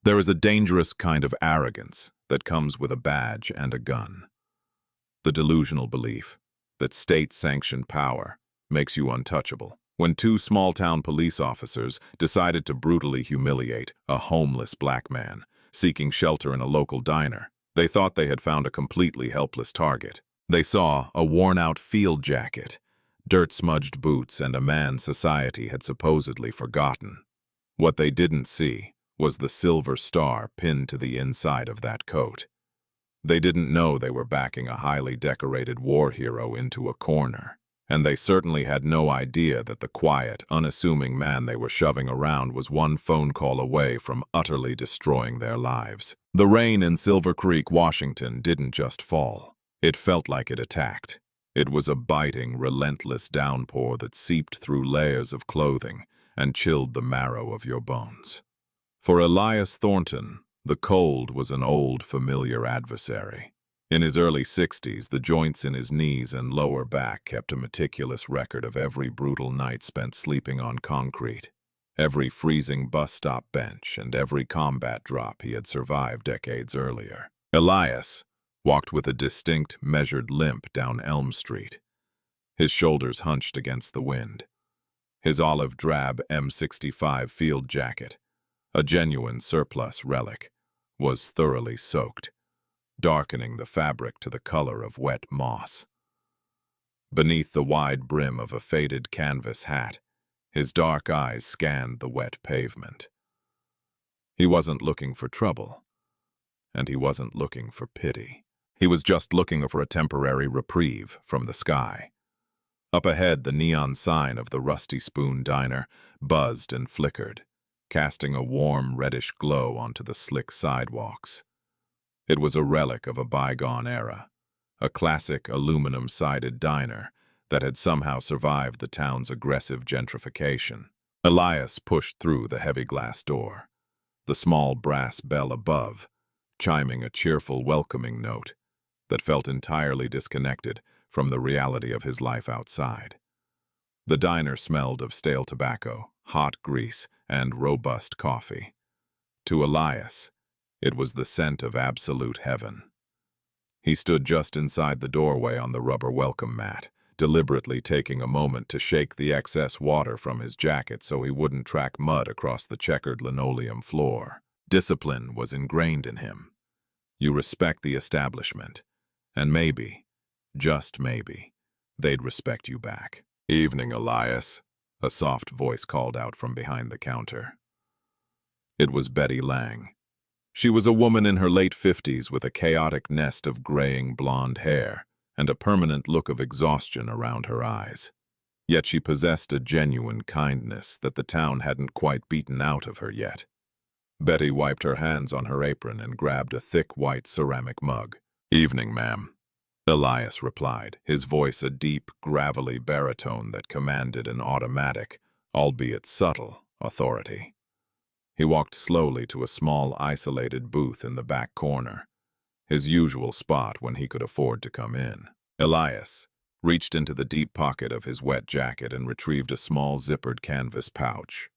There is a dangerous kind of arrogance that comes with a badge and a gun. The delusional belief that state-sanctioned power makes you untouchable. When two small-town police officers decided to brutally humiliate a homeless black man seeking shelter in a local diner, they thought they had found a completely helpless target. They saw a worn-out field jacket, dirt-smudged boots, and a man society had supposedly forgotten. What they didn't see was the silver star pinned to the inside of that coat. They didn't know they were backing a highly decorated war hero into a corner. And they certainly had no idea that the quiet, unassuming man they were shoving around was one phone call away from utterly destroying their lives. The rain in Silver Creek, Washington didn't just fall. It felt like it attacked. It was a biting, relentless downpour that seeped through layers of clothing and chilled the marrow of your bones. For Elias Thornton, the cold was an old, familiar adversary. In his early 60s, the joints in his knees and lower back kept a meticulous record of every brutal night spent sleeping on concrete, every freezing bus stop bench, and every combat drop he had survived decades earlier. Elias walked with a distinct, measured limp down Elm Street, his shoulders hunched against the wind. His olive-drab M65 field jacket, a genuine surplus relic, was thoroughly soaked, darkening the fabric to the color of wet moss. Beneath the wide brim of a faded canvas hat, his dark eyes scanned the wet pavement. He wasn't looking for trouble, and he wasn't looking for pity. He was just looking for a temporary reprieve from the sky. Up ahead, the neon sign of the Rusty Spoon Diner buzzed and flickered, casting a warm, reddish glow onto the slick sidewalks. It was a relic of a bygone era, a classic aluminum-sided diner that had somehow survived the town's aggressive gentrification. Elias pushed through the heavy glass door, the small brass bell above, chiming a cheerful, welcoming note that felt entirely disconnected from the reality of his life outside. The diner smelled of stale tobacco, hot grease, and robust coffee. To Elias, it was the scent of absolute heaven. He stood just inside the doorway on the rubber welcome mat, deliberately taking a moment to shake the excess water from his jacket so he wouldn't track mud across the checkered linoleum floor. Discipline was ingrained in him. You respect the establishment, and maybe, just maybe, they'd respect you back. "Evening, Elias," a soft voice called out from behind the counter. It was Betty Lang. She was a woman in her late 50s with a chaotic nest of graying blonde hair and a permanent look of exhaustion around her eyes. Yet she possessed a genuine kindness that the town hadn't quite beaten out of her yet. Betty wiped her hands on her apron and grabbed a thick white ceramic mug. "Evening, ma'am," Elias replied, his voice a deep, gravelly baritone that commanded an automatic, albeit subtle, authority. He walked slowly to a small, isolated booth in the back corner, his usual spot when he could afford to come in. Elias reached into the deep pocket of his wet jacket and retrieved a small zippered canvas pouch.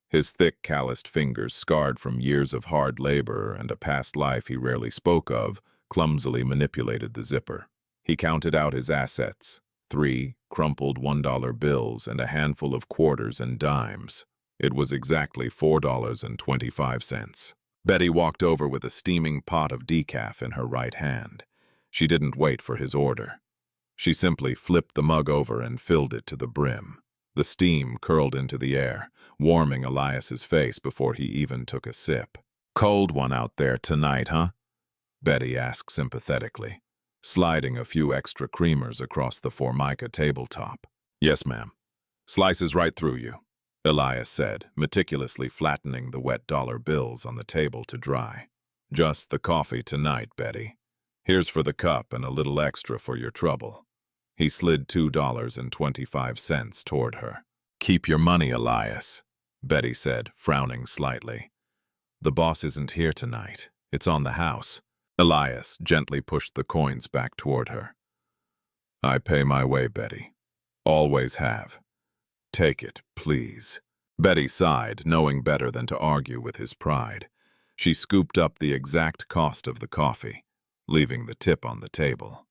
His thick, calloused fingers, scarred from years of hard labor and a past life he rarely spoke of, clumsily manipulated the zipper. He counted out his assets, 3 crumpled $1 bills and a handful of quarters and dimes. It was exactly $4.25. Betty walked over with a steaming pot of decaf in her right hand. She didn't wait for his order. She simply flipped the mug over and filled it to the brim. The steam curled into the air, warming Elias's face before he even took a sip. "Cold one out there tonight, huh?" Betty asked sympathetically, sliding a few extra creamers across the Formica tabletop. "Yes, ma'am. Slices right through you," Elias said, meticulously flattening the wet dollar bills on the table to dry. "Just the coffee tonight, Betty. Here's for the cup and a little extra for your trouble." He slid $2.25 toward her. "Keep your money, Elias," Betty said, frowning slightly. "The boss isn't here tonight. It's on the house." Elias gently pushed the coins back toward her. "I pay my way, Betty. Always have. Take it, please." Betty sighed, knowing better than to argue with his pride. She scooped up the exact cost of the coffee, leaving the tip on the table.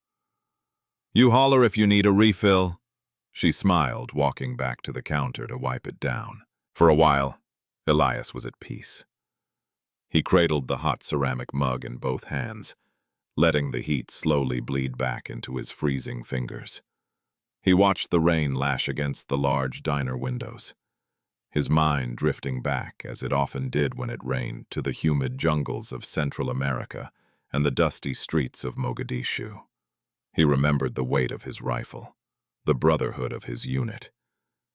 "You holler if you need a refill." She smiled, walking back to the counter to wipe it down. For a while, Elias was at peace. He cradled the hot ceramic mug in both hands, letting the heat slowly bleed back into his freezing fingers. He watched the rain lash against the large diner windows, his mind drifting back, as it often did when it rained, to the humid jungles of Central America and the dusty streets of Mogadishu. He remembered the weight of his rifle, the brotherhood of his unit,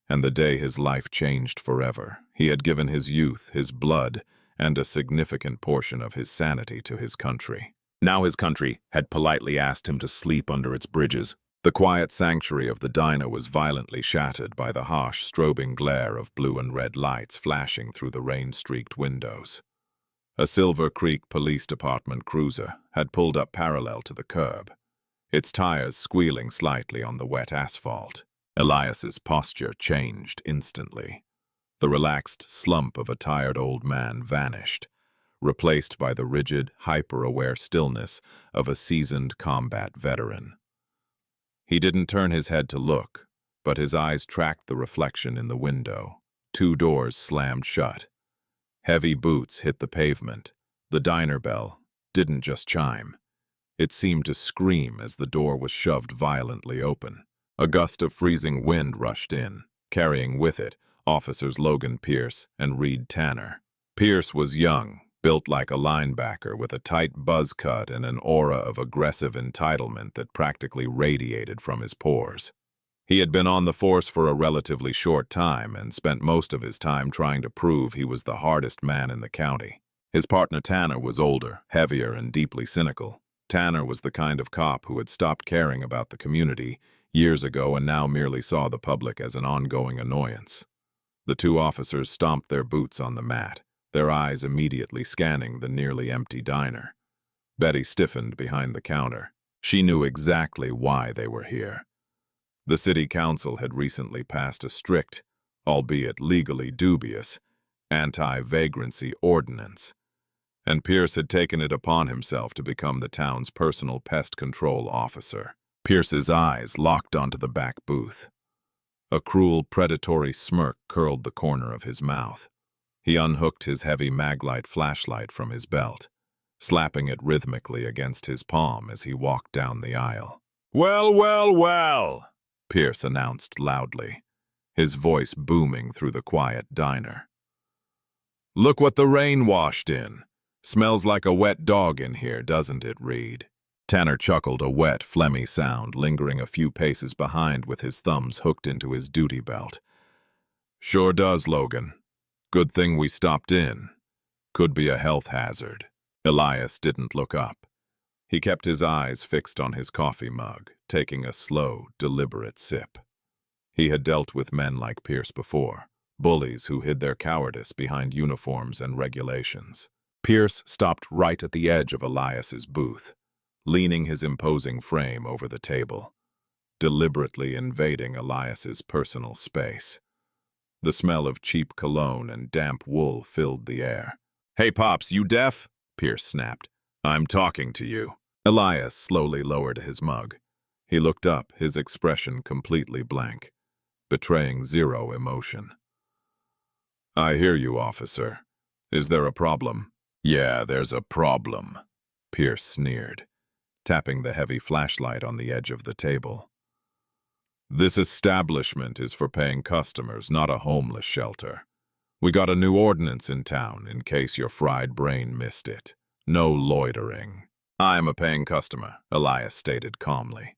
and the day his life changed forever. He had given his youth, his blood, and a significant portion of his sanity to his country. Now his country had politely asked him to sleep under its bridges. The quiet sanctuary of the diner was violently shattered by the harsh, strobing glare of blue and red lights flashing through the rain-streaked windows. A Silver Creek Police Department cruiser had pulled up parallel to the curb, its tires squealing slightly on the wet asphalt. Elias's posture changed instantly. The relaxed slump of a tired old man vanished, replaced by the rigid, hyper-aware stillness of a seasoned combat veteran. He didn't turn his head to look, but his eyes tracked the reflection in the window. 2 doors slammed shut. Heavy boots hit the pavement. The diner bell didn't just chime. It seemed to scream as the door was shoved violently open. A gust of freezing wind rushed in, carrying with it Officers Logan Pierce and Reed Tanner. Pierce was young, built like a linebacker with a tight buzz cut and an aura of aggressive entitlement that practically radiated from his pores. He had been on the force for a relatively short time and spent most of his time trying to prove he was the hardest man in the county. His partner Tanner was older, heavier, and deeply cynical. Tanner was the kind of cop who had stopped caring about the community years ago and now merely saw the public as an ongoing annoyance. The 2 officers stomped their boots on the mat, their eyes immediately scanning the nearly empty diner. Betty stiffened behind the counter. She knew exactly why they were here. The city council had recently passed a strict, albeit legally dubious, anti-vagrancy ordinance, and Pierce had taken it upon himself to become the town's personal pest control officer. Pierce's eyes locked onto the back booth. A cruel, predatory smirk curled the corner of his mouth. He unhooked his heavy Maglite flashlight from his belt, slapping it rhythmically against his palm as he walked down the aisle. "Well, well, well," Pierce announced loudly, his voice booming through the quiet diner. "Look what the rain washed in. Smells like a wet dog in here, doesn't it, Reed?" Tanner chuckled, a wet, phlegmy sound, lingering a few paces behind with his thumbs hooked into his duty belt. "Sure does, Logan. Good thing we stopped in. Could be a health hazard." Elias didn't look up. He kept his eyes fixed on his coffee mug, taking a slow, deliberate sip. He had dealt with men like Pierce before, bullies who hid their cowardice behind uniforms and regulations. Pierce stopped right at the edge of Elias's booth, leaning his imposing frame over the table, deliberately invading Elias's personal space. The smell of cheap cologne and damp wool filled the air. "Hey, Pops, you deaf?" Pierce snapped. "I'm talking to you." Elias slowly lowered his mug. He looked up, his expression completely blank, betraying zero emotion. "I hear you, officer. Is there a problem?" "Yeah, there's a problem," Pierce sneered, tapping the heavy flashlight on the edge of the table. "This establishment is for paying customers, not a homeless shelter. We got a new ordinance in town, in case your fried brain missed it. No loitering." "I'm a paying customer," Elias stated calmly.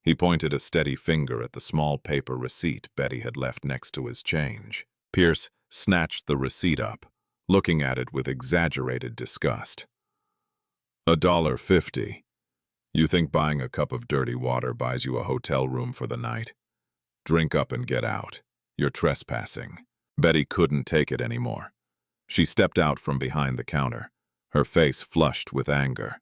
He pointed a steady finger at the small paper receipt Betty had left next to his change. Pierce snatched the receipt up, looking at it with exaggerated disgust. $1.50. You think buying a cup of dirty water buys you a hotel room for the night? Drink up and get out. You're trespassing." Betty couldn't take it anymore. She stepped out from behind the counter, her face flushed with anger.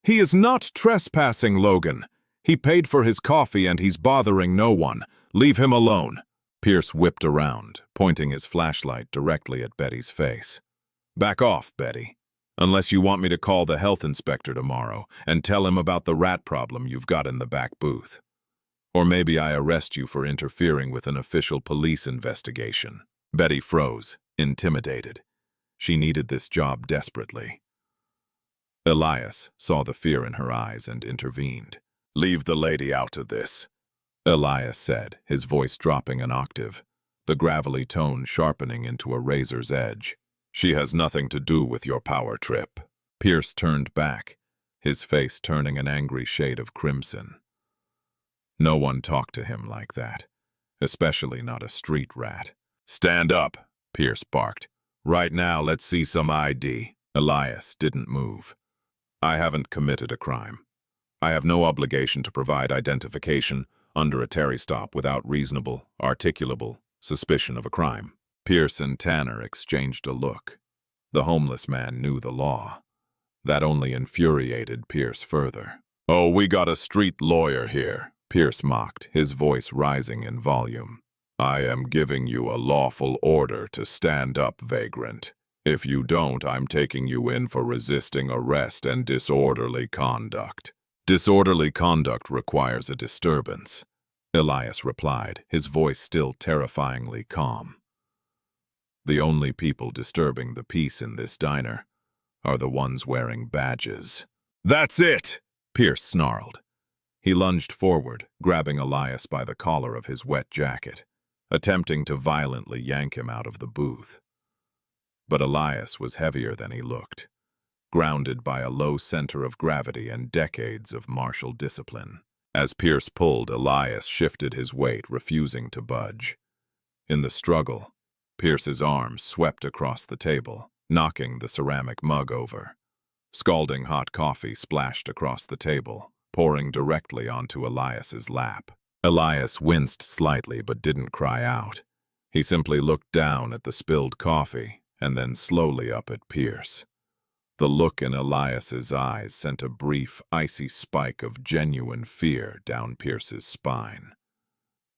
"He is not trespassing, Logan. He paid for his coffee and he's bothering no one. Leave him alone." Pierce whipped around, pointing his flashlight directly at Betty's face. "Back off, Betty. Unless you want me to call the health inspector tomorrow and tell him about the rat problem you've got in the back booth. Or maybe I arrest you for interfering with an official police investigation." Betty froze, intimidated. She needed this job desperately. Elias saw the fear in her eyes and intervened. "Leave the lady out of this," Elias said, his voice dropping an octave, the gravelly tone sharpening into a razor's edge. "She has nothing to do with your power trip." Pierce turned back, his face turning an angry shade of crimson. No one talked to him like that, especially not a street rat. "Stand up," Pierce barked. "Right now, let's see some ID." Elias didn't move. "I haven't committed a crime. I have no obligation to provide identification under a Terry stop without reasonable, articulable suspicion of a crime." Pierce and Tanner exchanged a look. The homeless man knew the law. That only infuriated Pierce further. "Oh, we got a street lawyer here," Pierce mocked, his voice rising in volume. "I am giving you a lawful order to stand up, vagrant. If you don't, I'm taking you in for resisting arrest and disorderly conduct." "Disorderly conduct requires a disturbance," Elias replied, his voice still terrifyingly calm. "The only people disturbing the peace in this diner are the ones wearing badges." "That's it!" Pierce snarled. He lunged forward, grabbing Elias by the collar of his wet jacket, attempting to violently yank him out of the booth. But Elias was heavier than he looked, grounded by a low center of gravity and decades of martial discipline. As Pierce pulled, Elias shifted his weight, refusing to budge. In the struggle, Pierce's arm swept across the table, knocking the ceramic mug over. Scalding hot coffee splashed across the table, pouring directly onto Elias's lap. Elias winced slightly but didn't cry out. He simply looked down at the spilled coffee and then slowly up at Pierce. The look in Elias's eyes sent a brief, icy spike of genuine fear down Pierce's spine.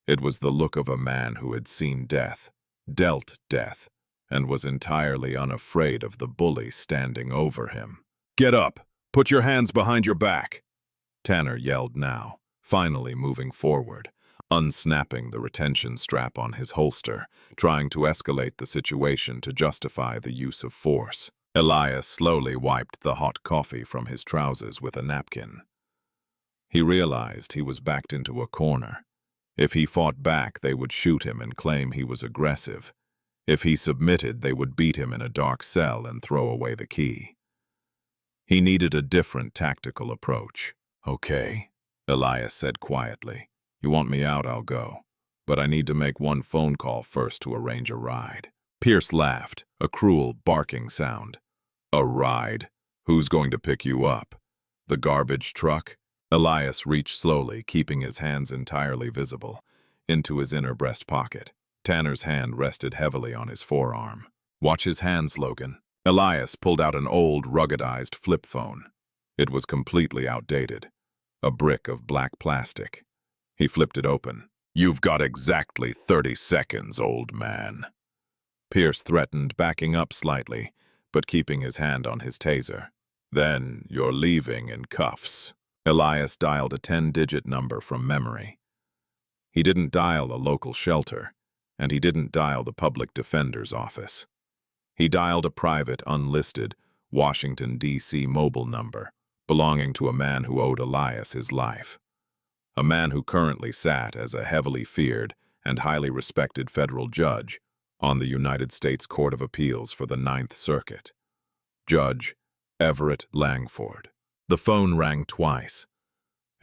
It was the look of a man who had seen death, dealt death, and was entirely unafraid of the bully standing over him. "Get up! Put your hands behind your back!" Tanner yelled now, finally moving forward, unsnapping the retention strap on his holster, trying to escalate the situation to justify the use of force. Elias slowly wiped the hot coffee from his trousers with a napkin. He realized he was backed into a corner. If he fought back, they would shoot him and claim he was aggressive. If he submitted, they would beat him in a dark cell and throw away the key. He needed a different tactical approach. "Okay," Elias said quietly. "You want me out, I'll go. But I need to make one phone call first to arrange a ride." Pierce laughed, a cruel, barking sound. "A ride? Who's going to pick you up? The garbage truck?" Elias reached slowly, keeping his hands entirely visible, into his inner breast pocket. Tanner's hand rested heavily on his forearm. "Watch his hands, Logan." Elias pulled out an old, ruggedized flip phone. It was completely outdated, a brick of black plastic. He flipped it open. "You've got exactly 30 seconds, old man." Pierce threatened, backing up slightly, but keeping his hand on his taser. "Then you're leaving in cuffs." Elias dialed a 10-digit number from memory. He didn't dial a local shelter, and he didn't dial the public defender's office. He dialed a private, unlisted, Washington, D.C. mobile number, belonging to a man who owed Elias his life. A man who currently sat as a heavily feared and highly respected federal judge on the United States Court of Appeals for the Ninth Circuit. Judge Everett Langford. The phone rang twice.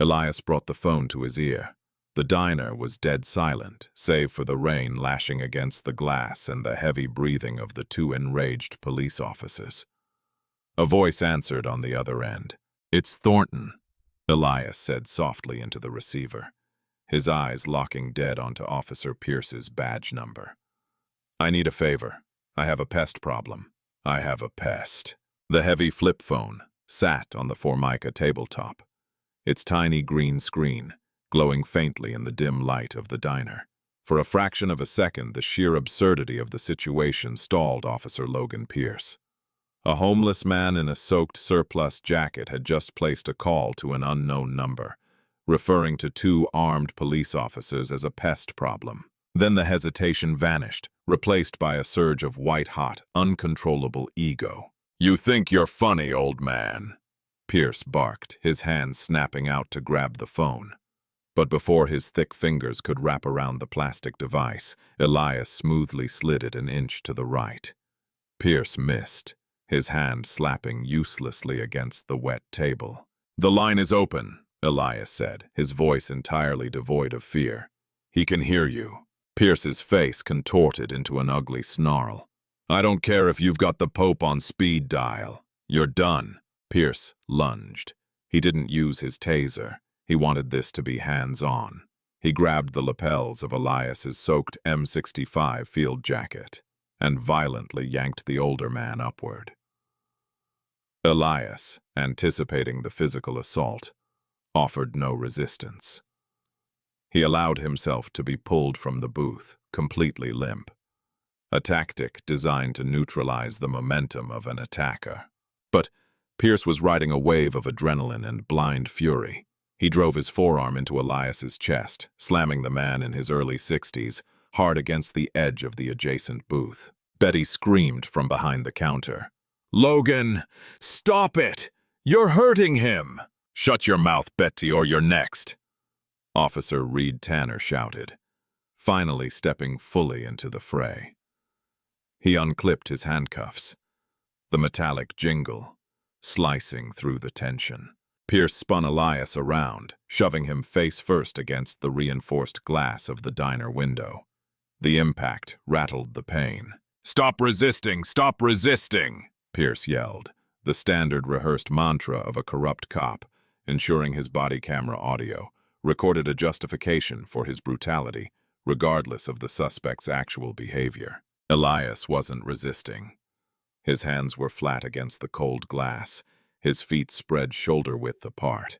Elias brought the phone to his ear. The diner was dead silent, save for the rain lashing against the glass and the heavy breathing of the two enraged police officers. A voice answered on the other end. "It's Thornton," Elias said softly into the receiver, his eyes locking dead onto Officer Pierce's badge number. "I need a favor. I have a pest problem." "I have a pest." The heavy flip phone sat on the Formica tabletop, its tiny green screen glowing faintly in the dim light of the diner. For a fraction of a second, the sheer absurdity of the situation stalled Officer Logan Pierce. A homeless man in a soaked surplus jacket had just placed a call to an unknown number, referring to two armed police officers as a pest problem. Then the hesitation vanished, replaced by a surge of white-hot, uncontrollable ego. "You think you're funny, old man," Pierce barked, his hands snapping out to grab the phone. But before his thick fingers could wrap around the plastic device, Elias smoothly slid it an inch to the right. Pierce missed, his hand slapping uselessly against the wet table. "The line is open," Elias said, his voice entirely devoid of fear. "He can hear you." Pierce's face contorted into an ugly snarl. "I don't care if you've got the Pope on speed dial. You're done." Pierce lunged. He didn't use his taser. He wanted this to be hands-on. He grabbed the lapels of Elias's soaked M65 field jacket and violently yanked the older man upward. Elias, anticipating the physical assault, offered no resistance. He allowed himself to be pulled from the booth, completely limp, a tactic designed to neutralize the momentum of an attacker. But Pierce was riding a wave of adrenaline and blind fury. He drove his forearm into Elias's chest, slamming the man in his early 60s hard against the edge of the adjacent booth. Betty screamed from behind the counter. "Logan, stop it! You're hurting him!" "Shut your mouth, Betty, or you're next!" Officer Reed Tanner shouted, finally stepping fully into the fray. He unclipped his handcuffs, the metallic jingle slicing through the tension. Pierce spun Elias around, shoving him face first against the reinforced glass of the diner window. The impact rattled the pane. "Stop resisting! Stop resisting!" Pierce yelled, the standard rehearsed mantra of a corrupt cop, ensuring his body camera audio recorded a justification for his brutality, regardless of the suspect's actual behavior. Elias wasn't resisting. His hands were flat against the cold glass, his feet spread shoulder-width apart.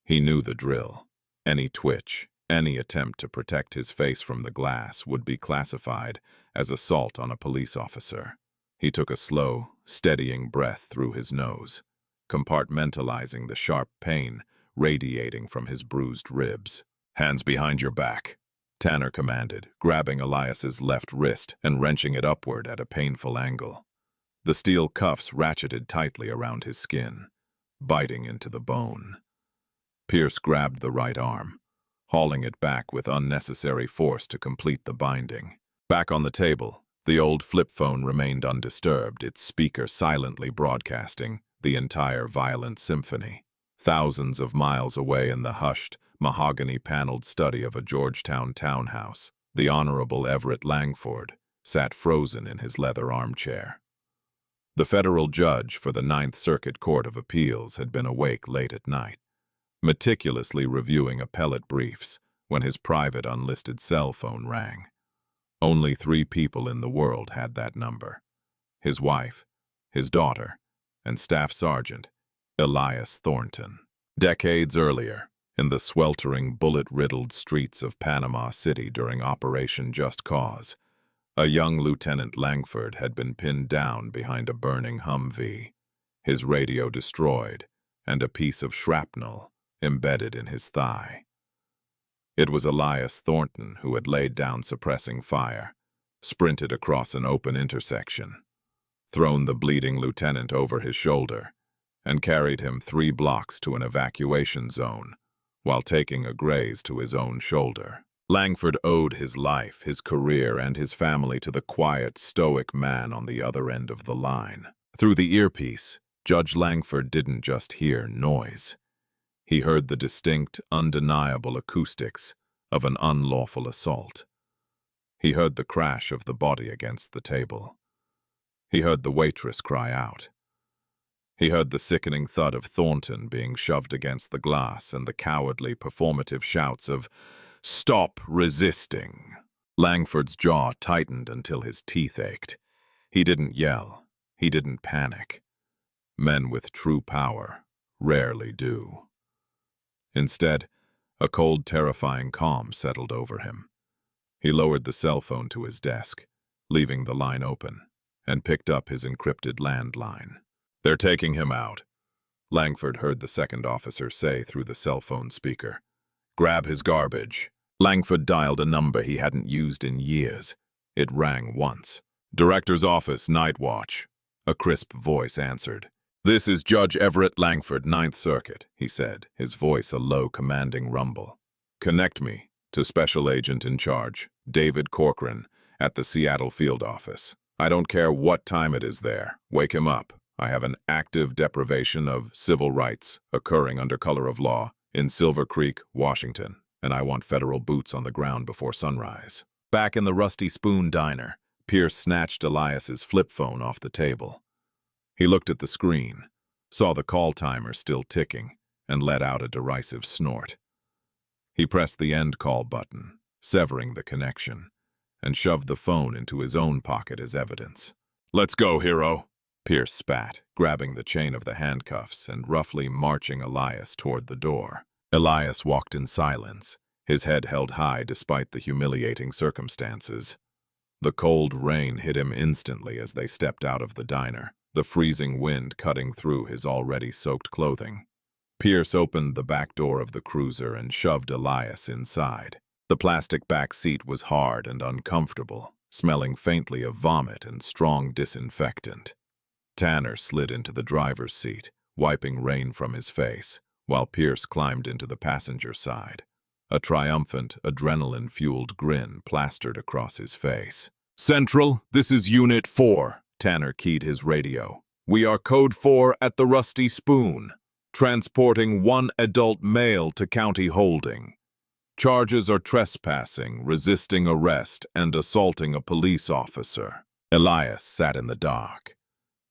He knew the drill. Any twitch, any attempt to protect his face from the glass would be classified as assault on a police officer. He took a slow, steadying breath through his nose, compartmentalizing the sharp pain radiating from his bruised ribs. "Hands behind your back," Tanner commanded, grabbing Elias's left wrist and wrenching it upward at a painful angle. The steel cuffs ratcheted tightly around his skin, biting into the bone. Pierce grabbed the right arm, hauling it back with unnecessary force to complete the binding. Back on the table, the old flip phone remained undisturbed, its speaker silently broadcasting the entire violent symphony. Thousands of miles away in the hushed, mahogany-paneled study of a Georgetown townhouse, the Honorable Everett Langford sat frozen in his leather armchair. The federal judge for the Ninth Circuit Court of Appeals had been awake late at night, meticulously reviewing appellate briefs when his private unlisted cell phone rang. Only 3 people in the world had that number: his wife, his daughter, and Staff Sergeant Elias Thornton. Decades earlier, in the sweltering, bullet-riddled streets of Panama City during Operation Just Cause, a young Lieutenant Langford had been pinned down behind a burning Humvee, his radio destroyed, and a piece of shrapnel embedded in his thigh. It was Elias Thornton who had laid down suppressing fire, sprinted across an open intersection, thrown the bleeding lieutenant over his shoulder, and carried him 3 blocks to an evacuation zone, while taking a graze to his own shoulder. Langford owed his life, his career, and his family to the quiet, stoic man on the other end of the line. Through the earpiece, Judge Langford didn't just hear noise. He heard the distinct, undeniable acoustics of an unlawful assault. He heard the crash of the body against the table. He heard the waitress cry out. He heard the sickening thud of Thornton being shoved against the glass and the cowardly, performative shouts of, "Stop resisting!" Langford's jaw tightened until his teeth ached. He didn't yell. He didn't panic. Men with true power rarely do. Instead, a cold, terrifying calm settled over him. He lowered the cell phone to his desk, leaving the line open, and picked up his encrypted landline. "They're taking him out," Langford heard the second officer say through the cell phone speaker. "Grab his garbage." Langford dialed a number he hadn't used in years. It rang once. "Director's office, night watch," a crisp voice answered. "This is Judge Everett Langford, Ninth Circuit," he said, his voice a low, commanding rumble. "Connect me to Special Agent in Charge, David Corcoran, at the Seattle field office. I don't care what time it is there. Wake him up. I have an active deprivation of civil rights occurring under color of law in Silver Creek, Washington, and I want federal boots on the ground before sunrise." Back in the Rusty Spoon diner, Pierce snatched Elias's flip phone off the table. He looked at the screen, saw the call timer still ticking, and let out a derisive snort. He pressed the end call button, severing the connection, and shoved the phone into his own pocket as evidence. "Let's go, hero," Pierce spat, grabbing the chain of the handcuffs and roughly marching Elias toward the door. Elias walked in silence, his head held high despite the humiliating circumstances. The cold rain hit him instantly as they stepped out of the diner, the freezing wind cutting through his already soaked clothing. Pierce opened the back door of the cruiser and shoved Elias inside. The plastic back seat was hard and uncomfortable, smelling faintly of vomit and strong disinfectant. Tanner slid into the driver's seat, wiping rain from his face, while Pierce climbed into the passenger side. A triumphant, adrenaline-fueled grin plastered across his face. "Central, this is Unit 4, Tanner keyed his radio. "We are Code 4 at the Rusty Spoon, transporting one adult male to county holding. Charges are trespassing, resisting arrest, and assaulting a police officer." Elias sat in the dock,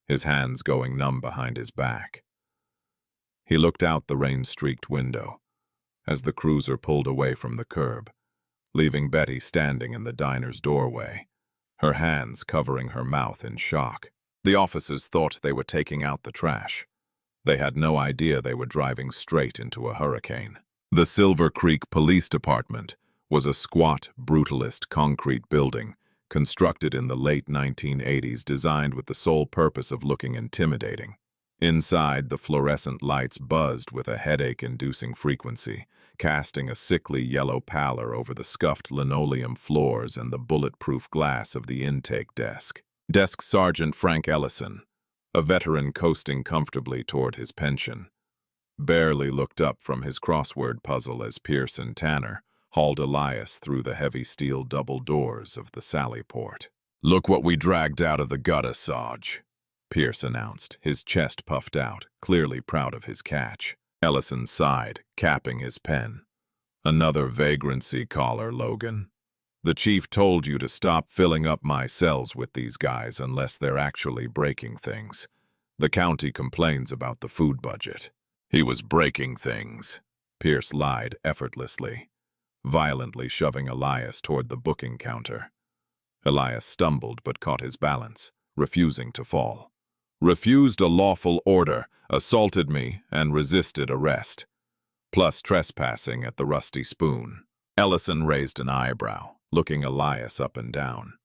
his hands going numb behind his back. He looked out the rain-streaked window as the cruiser pulled away from the curb, leaving Betty standing in the diner's doorway, her hands covering her mouth in shock. The officers thought they were taking out the trash. They had no idea they were driving straight into a hurricane. The Silver Creek Police Department was a squat, brutalist concrete building constructed in the late 1980s, designed with the sole purpose of looking intimidating. Inside, the fluorescent lights buzzed with a headache-inducing frequency, casting a sickly yellow pallor over the scuffed linoleum floors and the bulletproof glass of the intake desk. Desk Sergeant Frank Ellison, a veteran coasting comfortably toward his pension, barely looked up from his crossword puzzle as Pierce and Tanner hauled Elias through the heavy steel double doors of the Sallyport. "Look what we dragged out of the gutter, Sarge," Pierce announced, his chest puffed out, clearly proud of his catch. Ellison sighed, capping his pen. "Another vagrancy caller, Logan. The chief told you to stop filling up my cells with these guys unless they're actually breaking things. The county complains about the food budget." "He was breaking things," Pierce lied effortlessly, violently shoving Elias toward the booking counter. Elias stumbled but caught his balance, refusing to fall. "Refused a lawful order, assaulted me, and resisted arrest. Plus trespassing at the Rusty Spoon." Ellison raised an eyebrow, looking Elias up and down.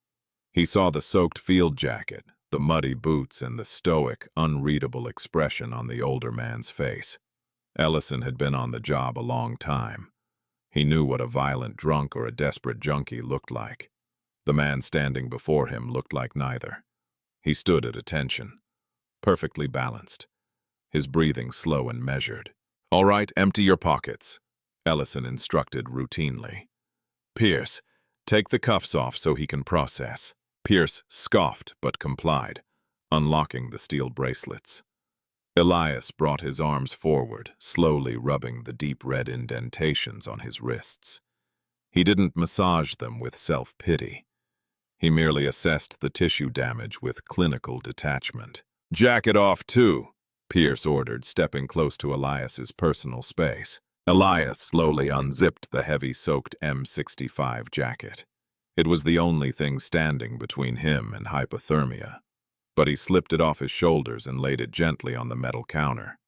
He saw the soaked field jacket, the muddy boots, and the stoic, unreadable expression on the older man's face. Ellison had been on the job a long time. He knew what a violent drunk or a desperate junkie looked like. The man standing before him looked like neither. He stood at attention, perfectly balanced, his breathing slow and measured. "All right, empty your pockets," Ellison instructed routinely. "Pierce, take the cuffs off so he can process." Pierce scoffed but complied, unlocking the steel bracelets. Elias brought his arms forward, slowly rubbing the deep red indentations on his wrists. He didn't massage them with self-pity. He merely assessed the tissue damage with clinical detachment. "Jacket off, too," Pierce ordered, stepping close to Elias's personal space. Elias slowly unzipped the heavy-soaked M65 jacket. It was the only thing standing between him and hypothermia, but he slipped it off his shoulders and laid it gently on the metal counter.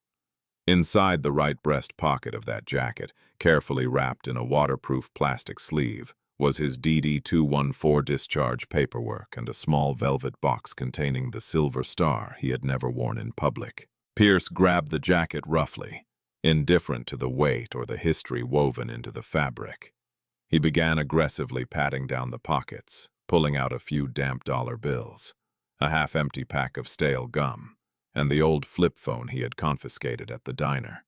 Inside the right breast pocket of that jacket, carefully wrapped in a waterproof plastic sleeve, was his DD-214 discharge paperwork and a small velvet box containing the silver star he had never worn in public. Pierce grabbed the jacket roughly, indifferent to the weight or the history woven into the fabric. He began aggressively patting down the pockets, pulling out a few damp dollar bills, a half-empty pack of stale gum, and the old flip phone he had confiscated at the diner.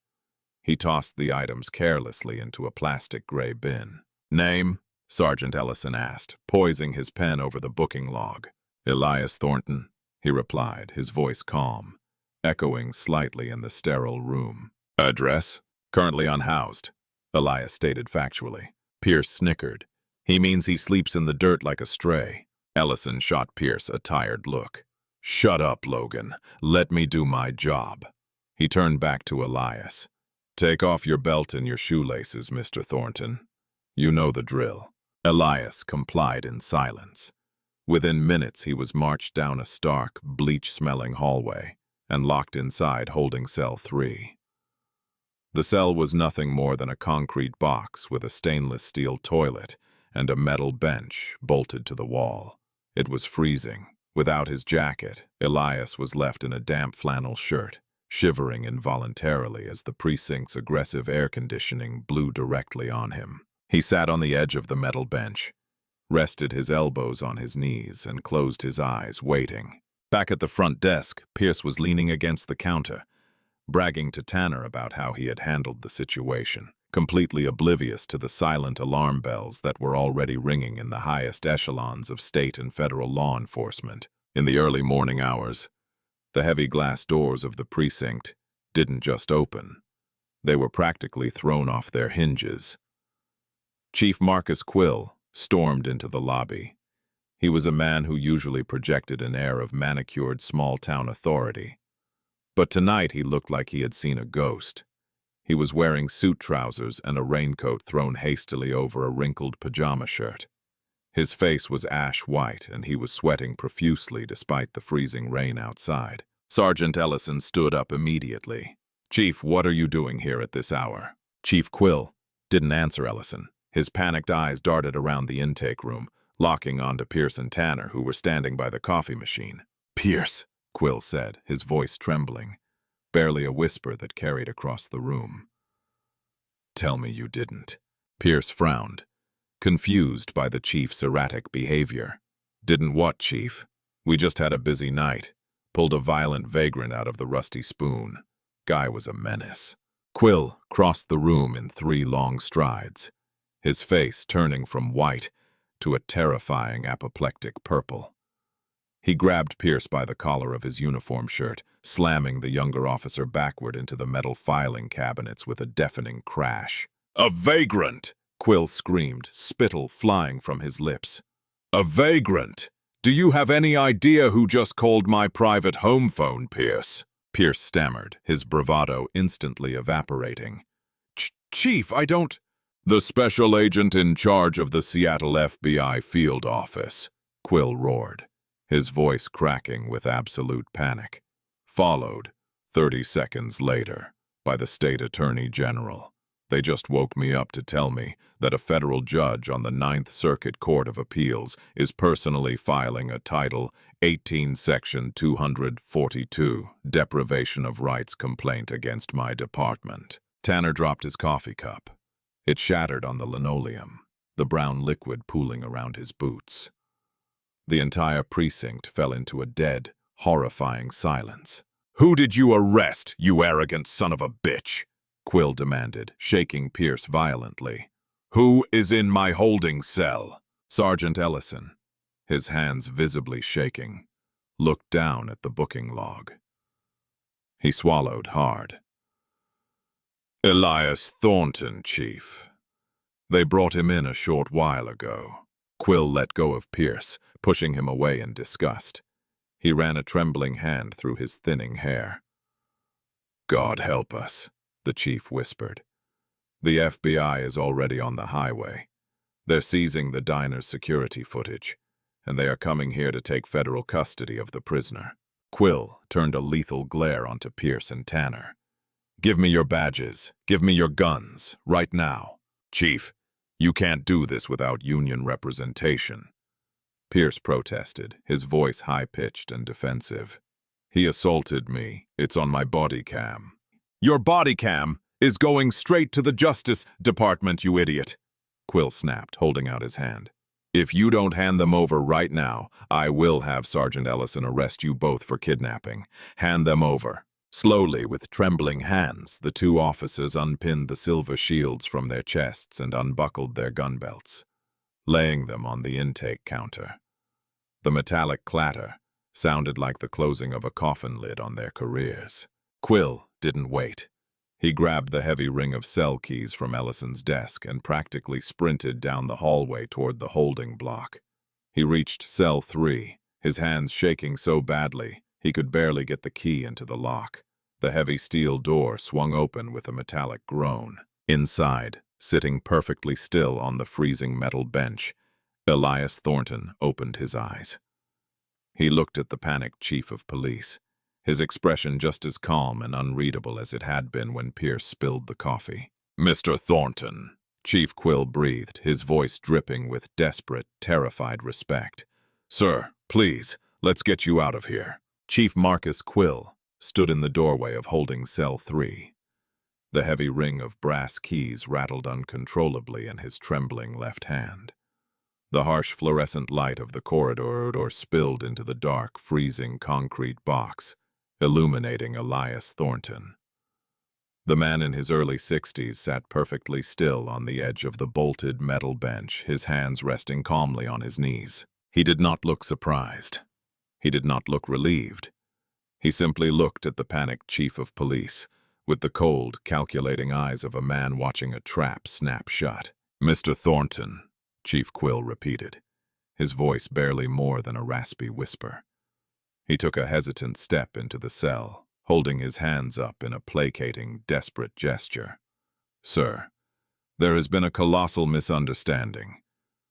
He tossed the items carelessly into a plastic gray bin. "Name?" Sergeant Ellison asked, poising his pen over the booking log. "Elias Thornton," he replied, his voice calm, echoing slightly in the sterile room. "Address?" "Currently unhoused," Elias stated factually. Pierce snickered. "He means he sleeps in the dirt like a stray." Ellison shot Pierce a tired look. "Shut up, Logan. Let me do my job." He turned back to Elias. "Take off your belt and your shoelaces, Mr. Thornton. You know the drill." Elias complied in silence. Within minutes he was marched down a stark, bleach-smelling hallway and locked inside holding cell 3. The cell was nothing more than a concrete box with a stainless steel toilet and a metal bench bolted to the wall. It was freezing. Without his jacket, Elias was left in a damp flannel shirt, shivering involuntarily as the precinct's aggressive air conditioning blew directly on him. He sat on the edge of the metal bench, rested his elbows on his knees, and closed his eyes, waiting. Back at the front desk, Pierce was leaning against the counter, bragging to Tanner about how he had handled the situation, completely oblivious to the silent alarm bells that were already ringing in the highest echelons of state and federal law enforcement. In the early morning hours, the heavy glass doors of the precinct didn't just open. They were practically thrown off their hinges. Chief Marcus Quill stormed into the lobby. He was a man who usually projected an air of manicured small-town authority. But tonight he looked like he had seen a ghost. He was wearing suit trousers and a raincoat thrown hastily over a wrinkled pajama shirt. His face was ash white, and he was sweating profusely despite the freezing rain outside. Sergeant Ellison stood up immediately. "Chief, what are you doing here at this hour?" Chief Quill didn't answer Ellison. His panicked eyes darted around the intake room, locking onto Pierce and Tanner, who were standing by the coffee machine. "Pierce," Quill said, his voice trembling, barely a whisper that carried across the room. "Tell me you didn't." Pierce frowned, confused by the chief's erratic behavior. "Didn't what, Chief? We just had a busy night. Pulled a violent vagrant out of the Rusty Spoon. Guy was a menace." Quill crossed the room in 3 long strides, his face turning from white to a terrifying apoplectic purple. He grabbed Pierce by the collar of his uniform shirt, slamming the younger officer backward into the metal filing cabinets with a deafening crash. "A vagrant!" Quill screamed, spittle flying from his lips. "A vagrant! Do you have any idea who just called my private home phone, Pierce?" Pierce stammered, his bravado instantly evaporating. "Chief, I don't—" "The special agent in charge of the Seattle FBI field office," Quill roared, his voice cracking with absolute panic. "Followed, 30 seconds later, by the state attorney general. They just woke me up to tell me that a federal judge on the 9th Circuit Court of Appeals is personally filing a Title 18 Section 242 deprivation of rights complaint against my department." Tanner dropped his coffee cup. It shattered on the linoleum, the brown liquid pooling around his boots. The entire precinct fell into a dead, horrifying silence. "Who did you arrest, you arrogant son of a bitch?" Quill demanded, shaking Pierce violently. "Who is in my holding cell?" Sergeant Ellison, his hands visibly shaking, looked down at the booking log. He swallowed hard. "Elias Thornton, Chief. They brought him in a short while ago." Quill let go of Pierce, pushing him away in disgust. He ran a trembling hand through his thinning hair. "God help us," the chief whispered. "The FBI is already on the highway. They're seizing the diner's security footage, and they are coming here to take federal custody of the prisoner." Quill turned a lethal glare onto Pierce and Tanner. "Give me your badges. Give me your guns. Right now." "Chief, You can't do this without union representation. Pierce protested, his voice high-pitched and defensive. He assaulted me. It's on my body cam. Your body cam is going straight to the Justice Department, you idiot, Quill snapped, holding out his hand. If you don't hand them over right now, I will have Sergeant Ellison arrest you both for kidnapping. Hand them over. Slowly, with trembling hands, the two officers unpinned the silver shields from their chests and unbuckled their gun belts, laying them on the intake counter. The metallic clatter sounded like the closing of a coffin lid on their careers. Quill didn't wait. He grabbed the heavy ring of cell keys from Ellison's desk and practically sprinted down the hallway toward the holding block. He reached cell 3, his hands shaking so badly he could barely get the key into the lock. The heavy steel door swung open with a metallic groan. Inside, sitting perfectly still on the freezing metal bench, Elias Thornton opened his eyes. He looked at the panicked chief of police, his expression just as calm and unreadable as it had been when Pierce spilled the coffee. Mr. Thornton, Chief Quill breathed, his voice dripping with desperate, terrified respect. Sir, please, let's get you out of here. Chief Marcus Quill stood in the doorway of holding cell 3. The heavy ring of brass keys rattled uncontrollably in his trembling left hand. The harsh fluorescent light of the corridor spilled into the dark, freezing concrete box, illuminating Elias Thornton. The man in his early 60s sat perfectly still on the edge of the bolted metal bench, his hands resting calmly on his knees. He did not look surprised. He did not look relieved. He simply looked at the panicked chief of police, with the cold, calculating eyes of a man watching a trap snap shut. Mr. Thornton, Chief Quill repeated, his voice barely more than a raspy whisper. He took a hesitant step into the cell, holding his hands up in a placating, desperate gesture. Sir, there has been a colossal misunderstanding.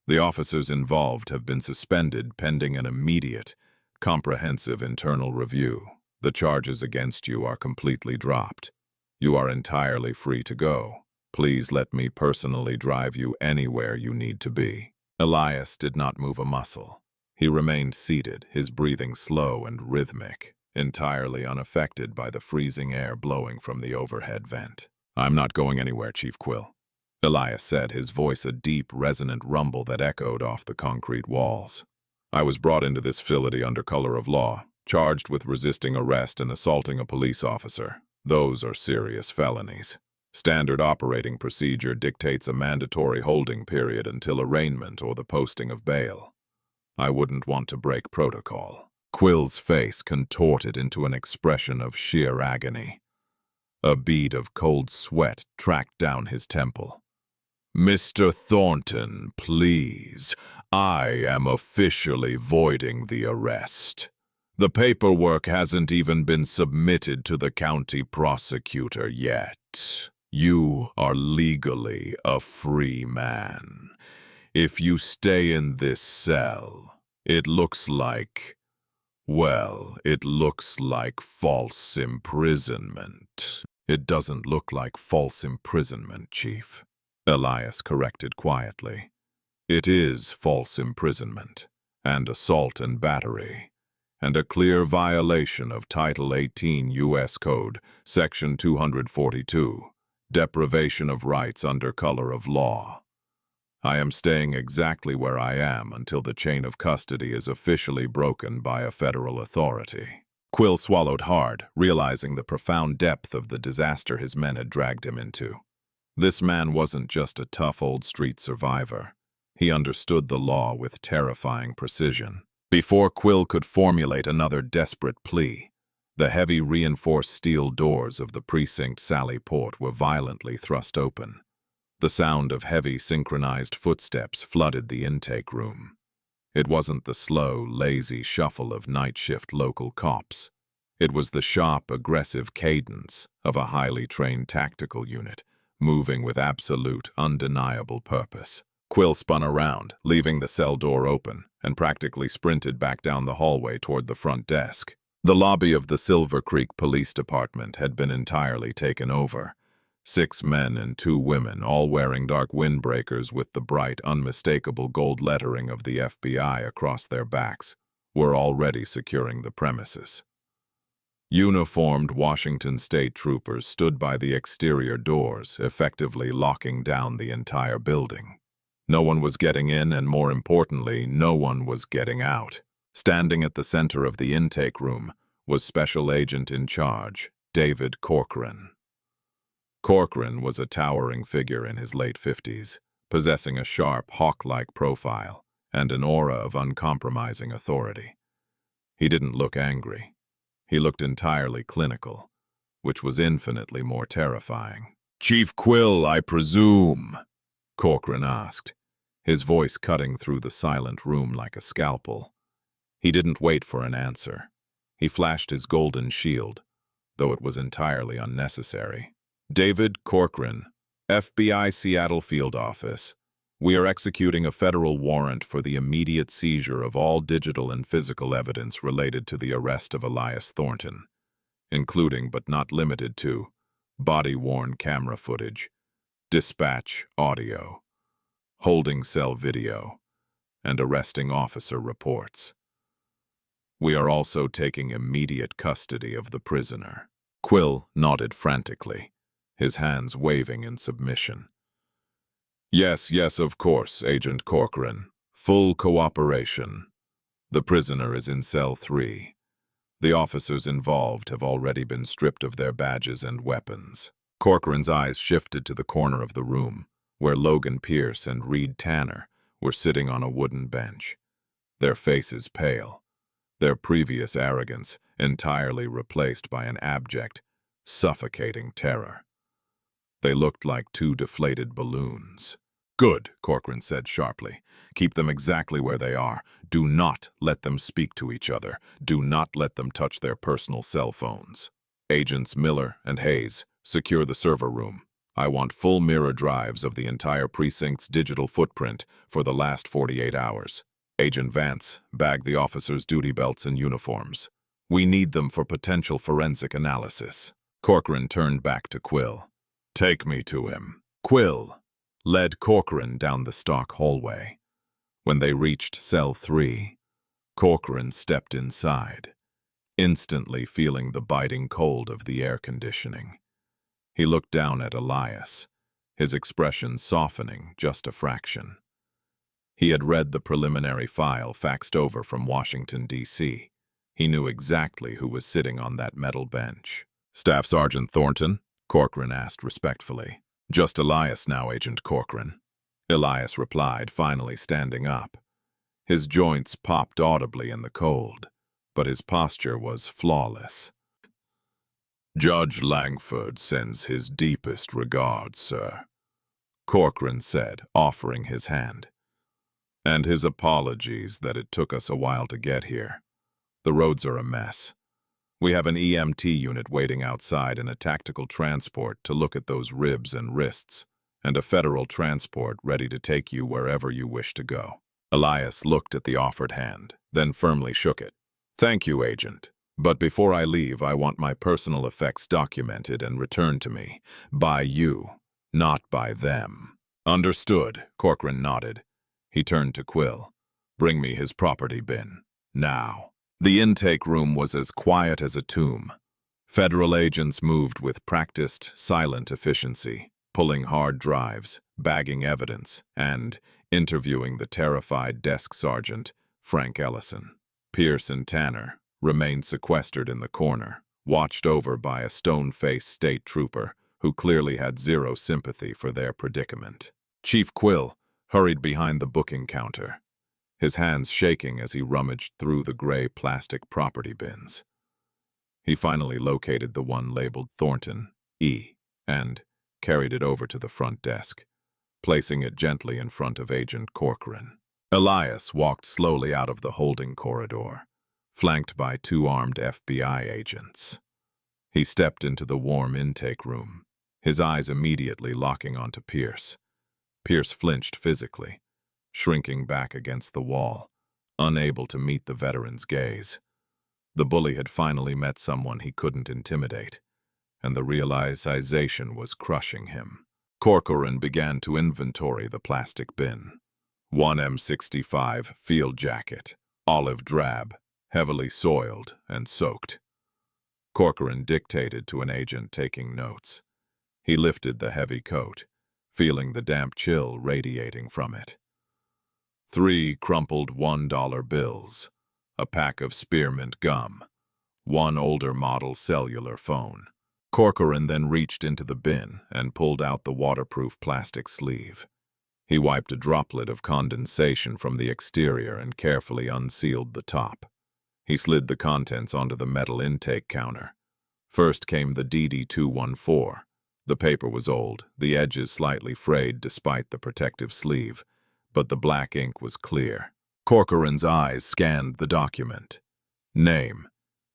The officers involved have been suspended pending an immediate, comprehensive internal review. The charges against you are completely dropped. You are entirely free to go. Please let me personally drive you anywhere you need to be. Elias did not move a muscle. He remained seated, his breathing slow and rhythmic, entirely unaffected by the freezing air blowing from the overhead vent. I'm not going anywhere, Chief Quill, Elias said, his voice a deep, resonant rumble that echoed off the concrete walls. I was brought into this facility under color of law, charged with resisting arrest and assaulting a police officer. Those are serious felonies. Standard operating procedure dictates a mandatory holding period until arraignment or the posting of bail. I wouldn't want to break protocol. Quill's face contorted into an expression of sheer agony. A bead of cold sweat tracked down his temple. Mr. Thornton, please. I am officially voiding the arrest. The paperwork hasn't even been submitted to the county prosecutor yet. You are legally a free man. If you stay in this cell, it looks like, well, it looks like false imprisonment. It doesn't look like false imprisonment, Chief, Elias corrected quietly. It is false imprisonment, and assault and battery, and a clear violation of Title 18 U.S. Code, Section 242, deprivation of rights under color of law. I am staying exactly where I am until the chain of custody is officially broken by a federal authority. Quill swallowed hard, realizing the profound depth of the disaster his men had dragged him into. This man wasn't just a tough old street survivor. He understood the law with terrifying precision. Before Quill could formulate another desperate plea, the heavy reinforced steel doors of the precinct Sally Port were violently thrust open. The sound of heavy synchronized footsteps flooded the intake room. It wasn't the slow, lazy shuffle of night-shift local cops. It was the sharp, aggressive cadence of a highly trained tactical unit, moving with absolute, undeniable purpose. Quill spun around, leaving the cell door open, and practically sprinted back down the hallway toward the front desk. The lobby of the Silver Creek Police Department had been entirely taken over. 6 men and 2 women, all wearing dark windbreakers with the bright, unmistakable gold lettering of the FBI across their backs, were already securing the premises. Uniformed Washington state troopers stood by the exterior doors, effectively locking down the entire building. No one was getting in, and more importantly, no one was getting out. Standing at the center of the intake room was Special Agent in Charge, David Corcoran. Corcoran was a towering figure in his late 50s, possessing a sharp, hawk-like profile and an aura of uncompromising authority. He didn't look angry. He looked entirely clinical, which was infinitely more terrifying. "Chief Quill, I presume?" Corcoran asked, his voice cutting through the silent room like a scalpel. He didn't wait for an answer. He flashed his golden shield, though it was entirely unnecessary. "David Corcoran, FBI Seattle Field Office. We are executing a federal warrant for the immediate seizure of all digital and physical evidence related to the arrest of Elias Thornton, including but not limited to body-worn camera footage, dispatch audio, holding cell video, and arresting officer reports. We are also taking immediate custody of the prisoner." Quill nodded frantically, his hands waving in submission. Yes, of course, Agent Corcoran. Full cooperation. The prisoner is in cell 3. The officers involved have already been stripped of their badges and weapons." Corcoran's eyes shifted to the corner of the room, where Logan Pierce and Reed Tanner were sitting on a wooden bench, their faces pale, their previous arrogance entirely replaced by an abject, suffocating terror. They looked like 2 deflated balloons. "Good," Corcoran said sharply. "Keep them exactly where they are. Do not let them speak to each other. Do not let them touch their personal cell phones. Agents Miller and Hayes, secure the server room. I want full mirror drives of the entire precinct's digital footprint for the last 48 hours. Agent Vance, bag the officers' duty belts and uniforms. We need them for potential forensic analysis." Corcoran turned back to Quill. "Take me to him." Quill led Corcoran down the stock hallway. When they reached cell 3, Corcoran stepped inside, instantly feeling the biting cold of the air conditioning. He looked down at Elias, his expression softening just a fraction. He had read the preliminary file faxed over from Washington, D.C. He knew exactly who was sitting on that metal bench. "Staff Sergeant Thornton?" Corcoran asked respectfully. "Just Elias now, Agent Corcoran." Elias replied, finally standing up. His joints popped audibly in the cold, but his posture was flawless. "Judge Langford sends his deepest regards, sir," Corcoran said, offering his hand. "And his apologies that it took us a while to get here. The roads are a mess. We have an EMT unit waiting outside and a tactical transport to look at those ribs and wrists, and a federal transport ready to take you wherever you wish to go." Elias looked at the offered hand, then firmly shook it. "Thank you, Agent. But before I leave, I want my personal effects documented and returned to me. By you, not by them." "Understood," Corcoran nodded. He turned to Quill. "Bring me his property bin. Now." The intake room was as quiet as a tomb. Federal agents moved with practiced, silent efficiency, pulling hard drives, bagging evidence, and interviewing the terrified desk sergeant, Frank Ellison. Pierce and Tanner remained sequestered in the corner, watched over by a stone-faced state trooper who clearly had zero sympathy for their predicament. Chief Quill hurried behind the booking counter, his hands shaking as he rummaged through the gray plastic property bins. He finally located the one labeled Thornton, E, and carried it over to the front desk, placing it gently in front of Agent Corcoran. Elias walked slowly out of the holding corridor, flanked by 2 armed FBI agents. He stepped into the warm intake room, his eyes immediately locking onto Pierce. Pierce flinched physically, shrinking back against the wall, unable to meet the veteran's gaze. The bully had finally met someone he couldn't intimidate, and the realization was crushing him. Corcoran began to inventory the plastic bin. One M65 field jacket, olive drab, heavily soiled and soaked. Corcoran dictated to an agent taking notes. He lifted the heavy coat, feeling the damp chill radiating from it. 3 crumpled $1 bills, a pack of spearmint gum, 1 older model cellular phone. Corcoran then reached into the bin and pulled out the waterproof plastic sleeve. He wiped a droplet of condensation from the exterior and carefully unsealed the top. He slid the contents onto the metal intake counter. First came the DD-214. The paper was old, the edges slightly frayed despite the protective sleeve, but the black ink was clear. Corcoran's eyes scanned the document. Name: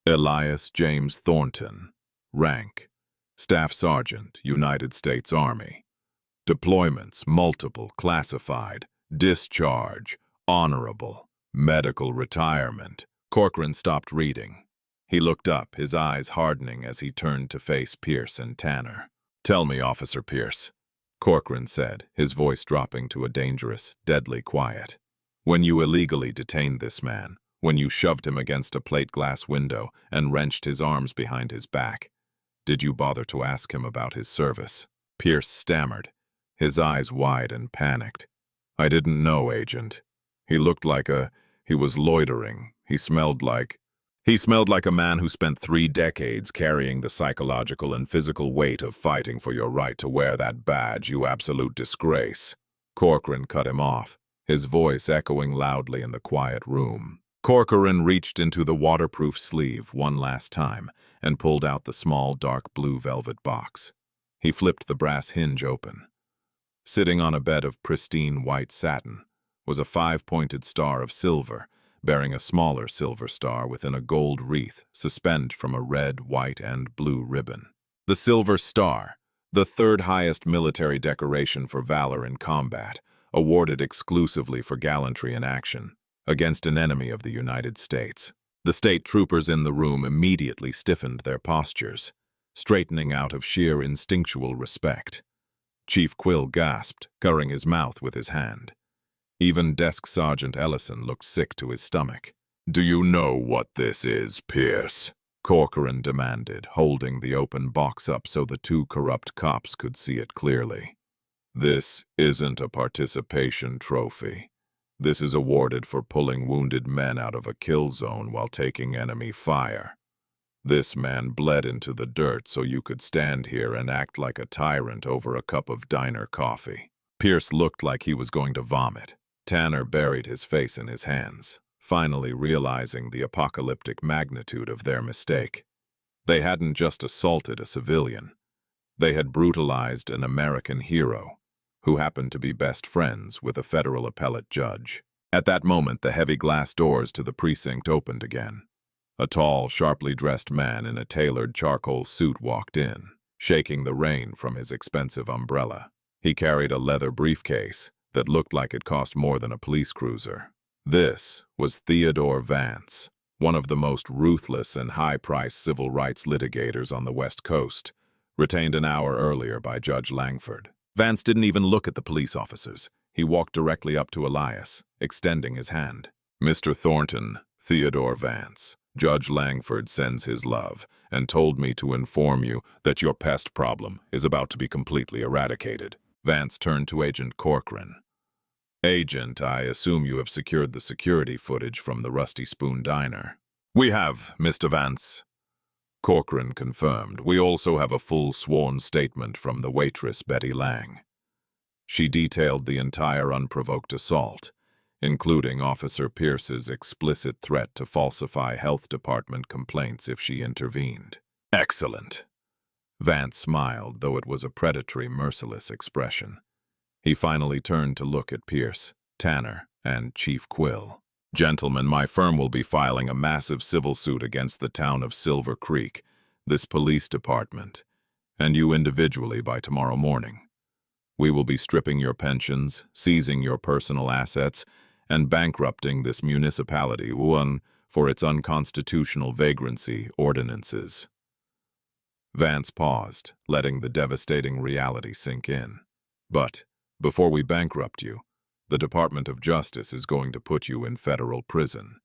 Elias James Thornton. Rank: Staff Sergeant, United States Army. Deployments: multiple, classified. Discharge: honorable. Medical retirement. Corcoran stopped reading. He looked up, his eyes hardening as he turned to face Pierce and Tanner. "Tell me, Officer Pierce," Corcoran said, his voice dropping to a dangerous, deadly quiet. "When you illegally detained this man, when you shoved him against a plate glass window and wrenched his arms behind his back, did you bother to ask him about his service?" Pierce stammered, his eyes wide and panicked. "I didn't know, Agent. He looked like he was loitering. He smelled like a man who spent 3 decades carrying the psychological and physical weight of fighting for your right to wear that badge, you absolute disgrace." Corcoran cut him off, his voice echoing loudly in the quiet room. Corcoran reached into the waterproof sleeve one last time and pulled out the small dark blue velvet box. He flipped the brass hinge open. Sitting on a bed of pristine white satin was a 5-pointed star of silver, bearing a smaller silver star within a gold wreath suspended from a red, white, and blue ribbon. The Silver Star, the 3rd highest military decoration for valor in combat, awarded exclusively for gallantry in action against an enemy of the United States. The state troopers in the room immediately stiffened their postures, straightening out of sheer instinctual respect. Chief Quill gasped, covering his mouth with his hand. Even Desk Sergeant Ellison looked sick to his stomach. "Do you know what this is, Pierce?" Corcoran demanded, holding the open box up so the 2 corrupt cops could see it clearly. "This isn't a participation trophy. This is awarded for pulling wounded men out of a kill zone while taking enemy fire. This man bled into the dirt so you could stand here and act like a tyrant over a cup of diner coffee." Pierce looked like he was going to vomit. Tanner buried his face in his hands, finally realizing the apocalyptic magnitude of their mistake. They hadn't just assaulted a civilian. They had brutalized an American hero, who happened to be best friends with a federal appellate judge. At that moment, the heavy glass doors to the precinct opened again. A tall, sharply dressed man in a tailored charcoal suit walked in, shaking the rain from his expensive umbrella. He carried a leather briefcase that looked like it cost more than a police cruiser. This was Theodore Vance, one of the most ruthless and high-priced civil rights litigators on the West Coast, retained an hour earlier by Judge Langford. Vance didn't even look at the police officers. He walked directly up to Elias, extending his hand. "Mr. Thornton, Theodore Vance, Judge Langford sends his love and told me to inform you that your pest problem is about to be completely eradicated." Vance turned to Agent Corcoran. "Agent, I assume you have secured the security footage from the Rusty Spoon Diner." "We have, Mr. Vance." Corcoran confirmed. "We also have a full sworn statement from the waitress, Betty Lang. She detailed the entire unprovoked assault, including Officer Pierce's explicit threat to falsify health department complaints if she intervened." "Excellent." Vance smiled, though it was a predatory, merciless expression. He finally turned to look at Pierce, Tanner, and Chief Quill. "Gentlemen, my firm will be filing a massive civil suit against the town of Silver Creek, this police department, and you individually by tomorrow morning. We will be stripping your pensions, seizing your personal assets, and bankrupting this municipality for its unconstitutional vagrancy ordinances." Vance paused, letting the devastating reality sink in. But, before we bankrupt you, the Department of Justice is going to put you in federal prison.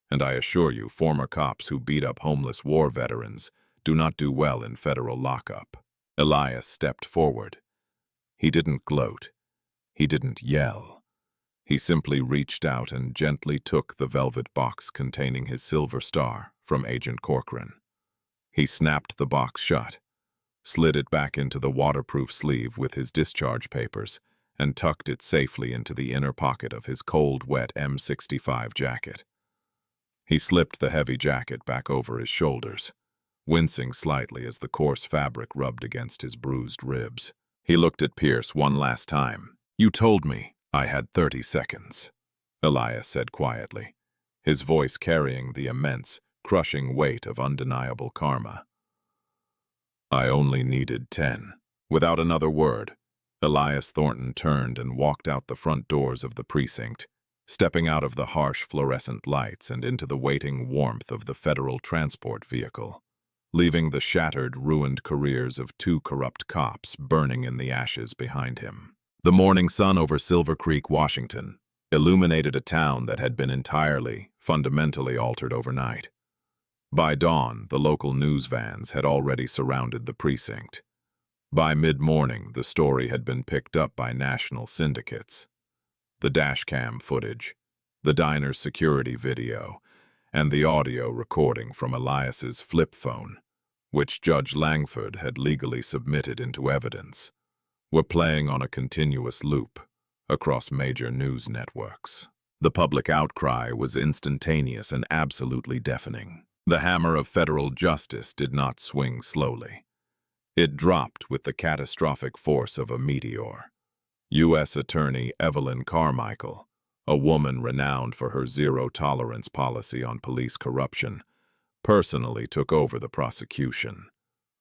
And I assure you, former cops who beat up homeless war veterans do not do well in federal lockup. Elias stepped forward. He didn't gloat. He didn't yell. He simply reached out and gently took the velvet box containing his silver star from Agent Corcoran. He snapped the box shut, slid it back into the waterproof sleeve with his discharge papers, and tucked it safely into the inner pocket of his cold, wet M65 jacket. He slipped the heavy jacket back over his shoulders, wincing slightly as the coarse fabric rubbed against his bruised ribs. He looked at Pierce one last time. "You told me I had 30 seconds," Elias said quietly, his voice carrying the immense, crushing weight of undeniable karma. "I only needed 10. Without another word, Elias Thornton turned and walked out the front doors of the precinct, stepping out of the harsh fluorescent lights and into the waiting warmth of the federal transport vehicle, leaving the shattered, ruined careers of 2 corrupt cops burning in the ashes behind him. The morning sun over Silver Creek, Washington, illuminated a town that had been entirely, fundamentally altered overnight. By dawn, the local news vans had already surrounded the precinct. By mid-morning, the story had been picked up by national syndicates. The dashcam footage, the diner's security video, and the audio recording from Elias's flip phone, which Judge Langford had legally submitted into evidence, were playing on a continuous loop across major news networks. The public outcry was instantaneous and absolutely deafening. The hammer of federal justice did not swing slowly. It dropped with the catastrophic force of a meteor. U.S. Attorney Evelyn Carmichael, a woman renowned for her zero-tolerance policy on police corruption, personally took over the prosecution.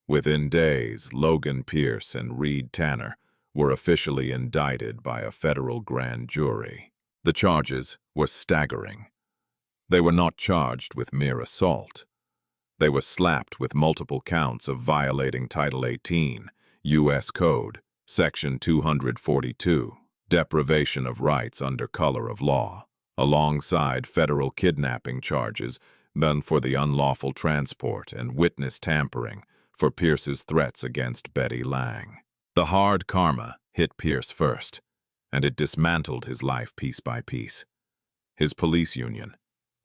Within days, Logan Pierce and Reed Tanner were officially indicted by a federal grand jury. The charges were staggering. They were not charged with mere assault. They were slapped with multiple counts of violating Title 18, U.S. Code, Section 242, deprivation of rights under color of law, alongside federal kidnapping charges done for the unlawful transport and witness tampering for Pierce's threats against Betty Lang. The hard karma hit Pierce first, and it dismantled his life piece by piece. His police union,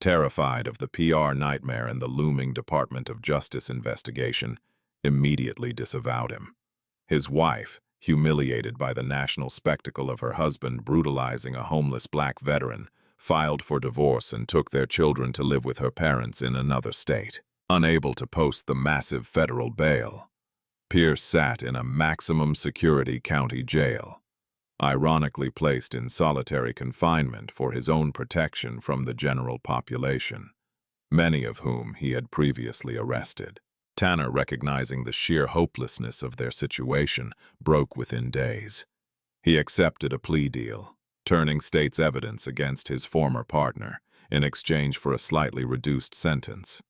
terrified of the PR nightmare and the looming Department of Justice investigation, immediately disavowed him. His wife, humiliated by the national spectacle of her husband brutalizing a homeless black veteran, filed for divorce and took their children to live with her parents in another state. Unable to post the massive federal bail, Pierce sat in a maximum security county jail, ironically placed in solitary confinement for his own protection from the general population, many of whom he had previously arrested. Tanner, recognizing the sheer hopelessness of their situation, broke within days. He accepted a plea deal, turning state's evidence against his former partner in exchange for a slightly reduced sentence.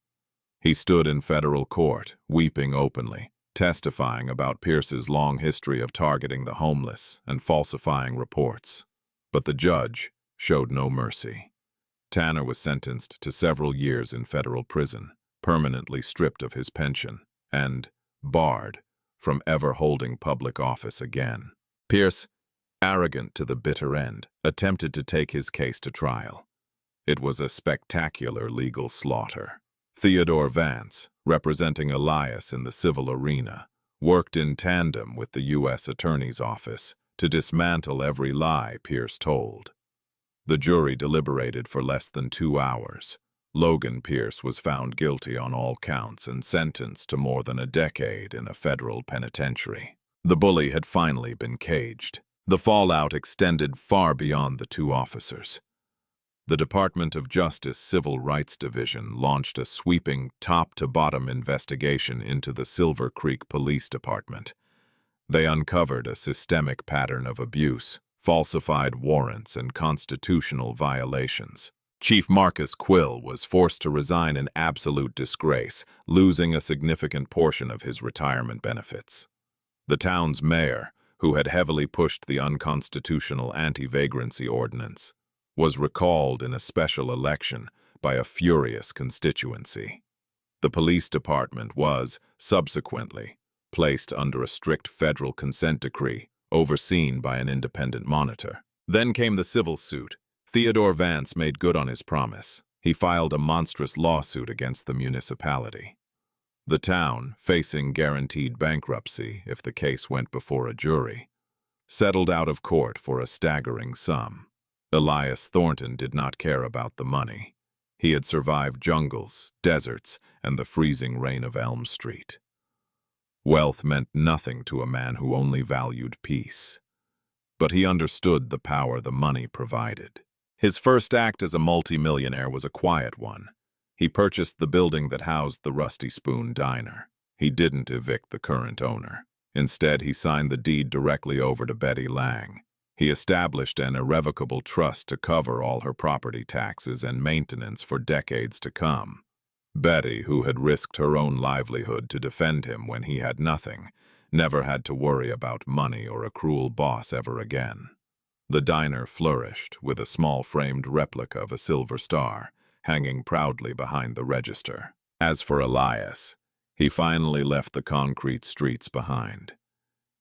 He stood in federal court, weeping openly, testifying about Pierce's long history of targeting the homeless and falsifying reports. But the judge showed no mercy. Tanner was sentenced to several years in federal prison, permanently stripped of his pension, and barred from ever holding public office again. Pierce, arrogant to the bitter end, attempted to take his case to trial. It was a spectacular legal slaughter. Theodore Vance, representing Elias in the civil arena, worked in tandem with the U.S. Attorney's Office to dismantle every lie Pierce told. The jury deliberated for less than 2 hours. Logan Pierce was found guilty on all counts and sentenced to more than a decade in a federal penitentiary. The bully had finally been caged. The fallout extended far beyond the 2 officers. The Department of Justice Civil Rights Division launched a sweeping, top-to-bottom investigation into the Silver Creek Police Department. They uncovered a systemic pattern of abuse, falsified warrants, and constitutional violations. Chief Marcus Quill was forced to resign in absolute disgrace, losing a significant portion of his retirement benefits. The town's mayor, who had heavily pushed the unconstitutional anti-vagrancy ordinance, was recalled in a special election by a furious constituency. The police department was, subsequently, placed under a strict federal consent decree, overseen by an independent monitor. Then came the civil suit. Theodore Vance made good on his promise. He filed a monstrous lawsuit against the municipality. The town, facing guaranteed bankruptcy if the case went before a jury, settled out of court for a staggering sum. Elias Thornton did not care about the money. He had survived jungles, deserts, and the freezing rain of Elm Street. Wealth meant nothing to a man who only valued peace. But he understood the power the money provided. His first act as a multimillionaire was a quiet one. He purchased the building that housed the Rusty Spoon Diner. He didn't evict the current owner. Instead, he signed the deed directly over to Betty Lang. He established an irrevocable trust to cover all her property taxes and maintenance for decades to come. Betty, who had risked her own livelihood to defend him when he had nothing, never had to worry about money or a cruel boss ever again. The diner flourished, with a small framed replica of a silver star hanging proudly behind the register. As for Elias, he finally left the concrete streets behind.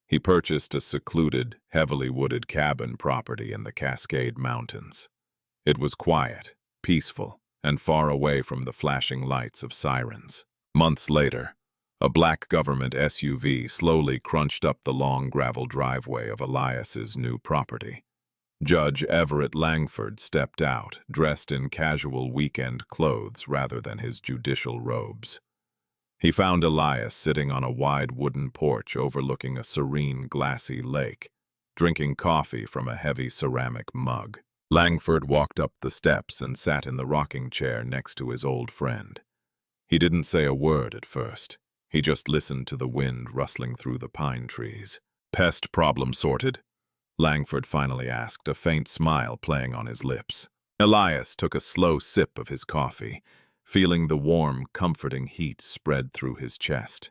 He purchased a secluded, heavily wooded cabin property in the Cascade Mountains. It was quiet, peaceful, and far away from the flashing lights of sirens. Months later, a black government SUV slowly crunched up the long gravel driveway of Elias's new property. Judge Everett Langford stepped out, dressed in casual weekend clothes rather than his judicial robes. He found Elias sitting on a wide wooden porch overlooking a serene, glassy lake, drinking coffee from a heavy ceramic mug. Langford walked up the steps and sat in the rocking chair next to his old friend. He didn't say a word at first. He just listened to the wind rustling through the pine trees. "Pest problem sorted?" Langford finally asked, a faint smile playing on his lips. Elias took a slow sip of his coffee, feeling the warm, comforting heat spread through his chest.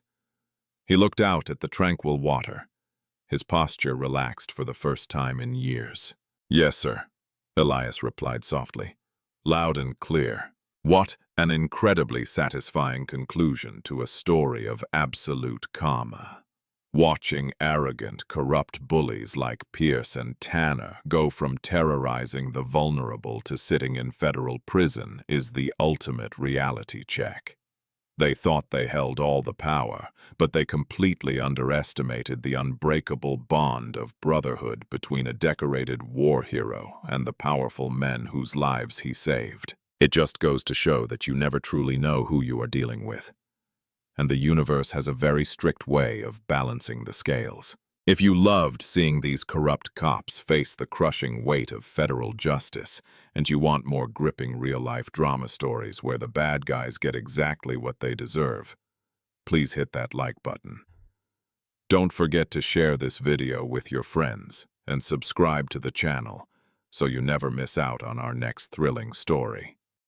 He looked out at the tranquil water. His posture relaxed for the first time in years. "Yes, sir," Elias replied softly, loud and clear. What an incredibly satisfying conclusion to a story of absolute karma. Watching arrogant, corrupt bullies like Pierce and Tanner go from terrorizing the vulnerable to sitting in federal prison is the ultimate reality check. They thought they held all the power, but they completely underestimated the unbreakable bond of brotherhood between a decorated war hero and the powerful men whose lives he saved. It just goes to show that you never truly know who you are dealing with. And the universe has a very strict way of balancing the scales. If you loved seeing these corrupt cops face the crushing weight of federal justice, and you want more gripping real-life drama stories where the bad guys get exactly what they deserve, please hit that like button. Don't forget to share this video with your friends and subscribe to the channel so you never miss out on our next thrilling story.